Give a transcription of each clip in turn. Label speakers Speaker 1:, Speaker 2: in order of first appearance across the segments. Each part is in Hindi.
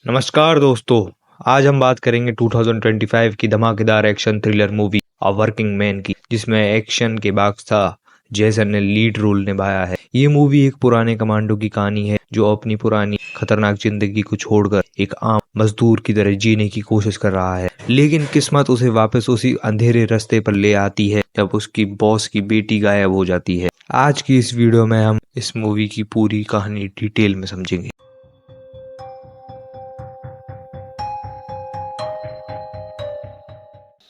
Speaker 1: नमस्कार दोस्तों, आज हम बात करेंगे 2025 की धमाकेदार action thriller movie a working man की, जिसमें एक्शन के बादशाह जैसन ने लीड रोल निभाया है। ये मूवी एक पुराने कमांडो की कहानी है जो अपनी पुरानी खतरनाक जिंदगी को छोड़कर एक आम मजदूर की तरह जीने की कोशिश कर रहा है, लेकिन किस्मत उसे वापस उसी अंधेरे रास्ते पर ले आती है जब उसकी बॉस की बेटी गायब हो जाती है। आज की इस वीडियो में हम इस मूवी की पूरी कहानी डिटेल में समझेंगे।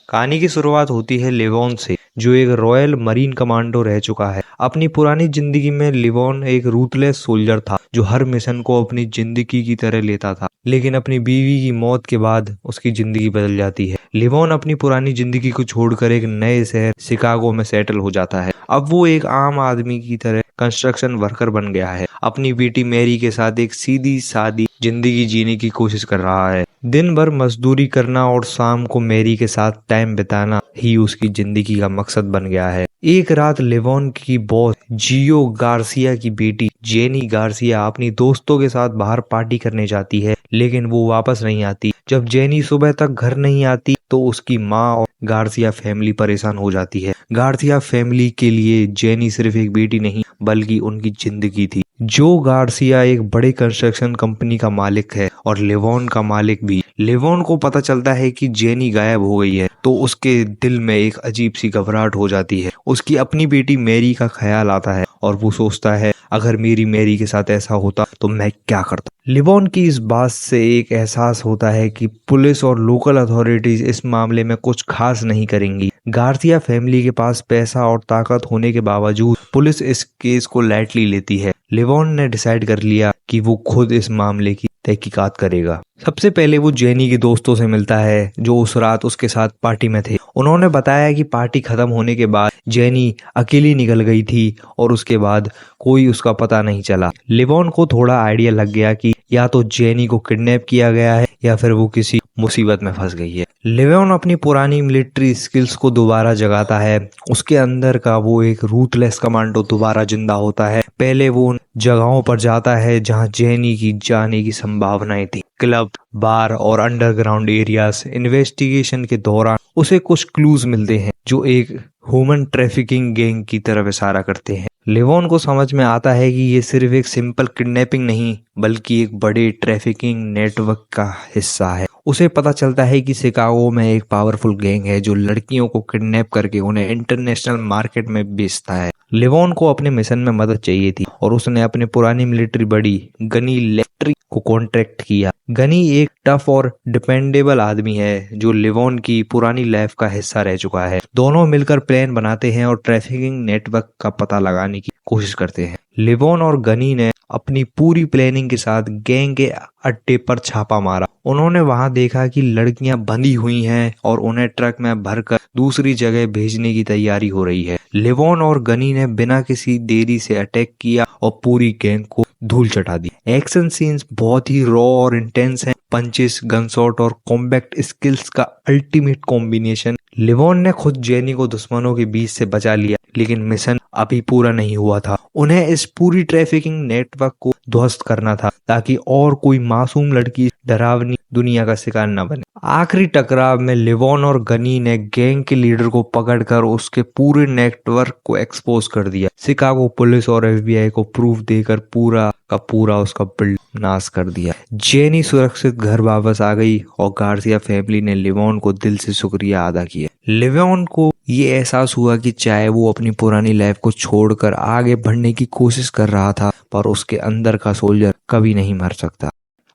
Speaker 1: कहानी की शुरुआत होती है लिवॉन से, जो एक रॉयल मरीन कमांडो रह चुका है। अपनी पुरानी जिंदगी में लिवॉन एक रूथलेस सोल्जर था जो हर मिशन को अपनी जिंदगी की तरह लेता था, लेकिन अपनी बीवी की मौत के बाद उसकी जिंदगी बदल जाती है। लिवॉन अपनी पुरानी जिंदगी को छोड़कर एक नए शहर शिकागो में सेटल हो जाता है। अब वो एक आम आदमी की तरह कंस्ट्रक्शन वर्कर बन गया है। अपनी बेटी मैरी के साथ एक सीधी सादी जिंदगी जीने की कोशिश कर रहा है। दिन भर मजदूरी करना और शाम को मैरी के साथ टाइम बिताना ही उसकी जिंदगी का मकसद बन गया है। एक रात लिवॉन की बॉस जियो गार्सिया की बेटी जेनी गार्सिया अपनी दोस्तों के साथ बाहर पार्टी करने जाती है, लेकिन वो वापस नहीं आती। जब जेनी सुबह तक घर नहीं आती तो उसकी माँ और गार्सिया फैमिली परेशान हो जाती है। गार्सिया फैमिली के लिए जेनी सिर्फ एक बेटी नहीं बल्कि उनकी जिंदगी थी। जो गार्सिया एक बड़े कंस्ट्रक्शन कंपनी का मालिक है और लिवॉन का मालिक भी। लिवॉन को पता चलता है कि जेनी गायब हो गई है तो उसके दिल में एक अजीब सी घबराहट हो जाती है। उसकी अपनी बेटी मैरी का ख्याल आता है और वो सोचता है, अगर मेरी मैरी के साथ ऐसा होता तो मैं क्या करता। लिवॉन की इस बात से एक एहसास होता है कि पुलिस और लोकल अथॉरिटीज इस मामले में कुछ खास नहीं करेंगी। गार्सिया फैमिली के पास पैसा और ताकत होने के बावजूद पुलिस इस केस को लाइटली लेती है। लिवॉन ने डिसाइड कर लिया कि वो खुद इस मामले की तहकीकात करेगा। सबसे पहले वो जेनी के दोस्तों से मिलता है जो उस रात उसके साथ पार्टी में थे। उन्होंने बताया कि पार्टी खत्म होने के बाद जेनी अकेली निकल गई थी और उसके बाद कोई उसका पता नहीं चला। लिवॉन को थोड़ा आइडिया लग गया कि या तो जेनी को किडनैप किया गया है या फिर वो किसी मुसीबत में फंस गई है। लिवॉन अपनी पुरानी मिलिट्री स्किल्स को दोबारा जगाता है। उसके अंदर का वो एक रूथलेस कमांडो दोबारा जिंदा होता है। पहले वो उन जगहों पर जाता है जहां जेनी की जाने की संभावनाएं थी, क्लब, बार और अंडरग्राउंड एरियाज। इन्वेस्टिगेशन के दौरान उसे कुछ क्लूज मिलते हैं जो एक ह्यूमन ट्रैफिकिंग गैंग की तरफ इशारा करते हैं। लिवॉन को समझ में आता है कि ये सिर्फ एक सिंपल किडनैपिंग नहीं बल्कि एक बड़े ट्रैफिकिंग नेटवर्क का हिस्सा है। उसे पता चलता है कि शिकागो में एक पावरफुल गैंग है जो लड़कियों को किडनैप करके उन्हें इंटरनेशनल मार्केट में बेचता है। लिवॉन को अपने मिशन में मदद चाहिए थी और उसने अपने पुरानी मिलिट्री बड़ी गनी लेक्ट्री को कॉन्ट्रैक्ट किया। गनी एक टफ और डिपेंडेबल आदमी है जो लिवॉन की पुरानी लाइफ का हिस्सा रह चुका है। दोनों मिलकर प्लान बनाते हैं और ट्रैफिकिंग नेटवर्क का पता लगाने की कोशिश करते हैं। लिवॉन और गनी ने अपनी पूरी प्लानिंग के साथ गैंग के अड्डे पर छापा मारा। उन्होंने वहां देखा कि लड़कियां बंधी हुई हैं और उन्हें ट्रक में भरकर दूसरी जगह भेजने की तैयारी हो रही है। लिवॉन और गनी ने बिना किसी देरी से अटैक किया और पूरी गैंग को धूल चटा दी। एक्शन सीन्स बहुत ही रॉ और इंटेंस हैं। पंचेस, गनशॉट और कॉम्बैट स्किल्स का अल्टीमेट कॉम्बिनेशन। लिवॉन ने खुद जेनी को दुश्मनों के बीच से बचा लिया, लेकिन मिशन अभी पूरा नहीं हुआ था। उन्हें इस पूरी ट्रैफिकिंग नेटवर्क को ध्वस्त करना था ताकि और कोई मासूम लड़की डरावनी दुनिया का शिकार न बने। आखिरी टकराव में लिवॉन और गनी ने गैंग के लीडर को पकड़कर उसके पूरे नेटवर्क को एक्सपोज कर दिया। शिकागो पुलिस और FBI को प्रूफ देकर पूरा का पूरा उसका बिल्ड नाश कर दिया। जेनी सुरक्षित घर वापस आ गई और गार्सिया फैमिली ने लिवॉन को दिल से शुक्रिया अदा किया। लिवॉन को ये एहसास हुआ कि चाहे वो अपनी पुरानी लाइफ को छोड़कर आगे बढ़ने की कोशिश कर रहा था, पर उसके अंदर का सोल्जर कभी नहीं मर सकता।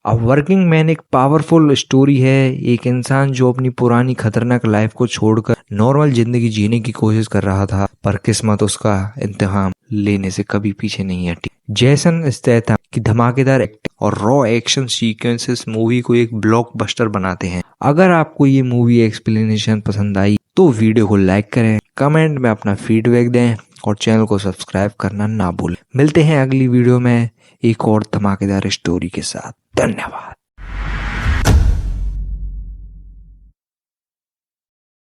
Speaker 1: अब वर्किंग मैन एक पावरफुल स्टोरी है। एक इंसान जो अपनी पुरानी खतरनाक लाइफ को छोड़कर नॉर्मल जिंदगी जीने की कोशिश कर रहा था, पर किस्मत उसका इंतकाम लेने से कभी पीछे नहीं हटी। जेसन स्टेथम की धमाकेदार एक्टिंग और रॉ एक्शन सीक्वेंसेस मूवी को एक ब्लॉकबस्टर बनाते हैं। अगर आपको ये मूवी एक्सप्लेनेशन पसंद आई तो वीडियो को लाइक करें, कमेंट में अपना फीडबैक दें और चैनल को सब्सक्राइब करना ना भूलें। मिलते हैं अगली वीडियो में एक और धमाकेदार स्टोरी के साथ। धन्यवाद।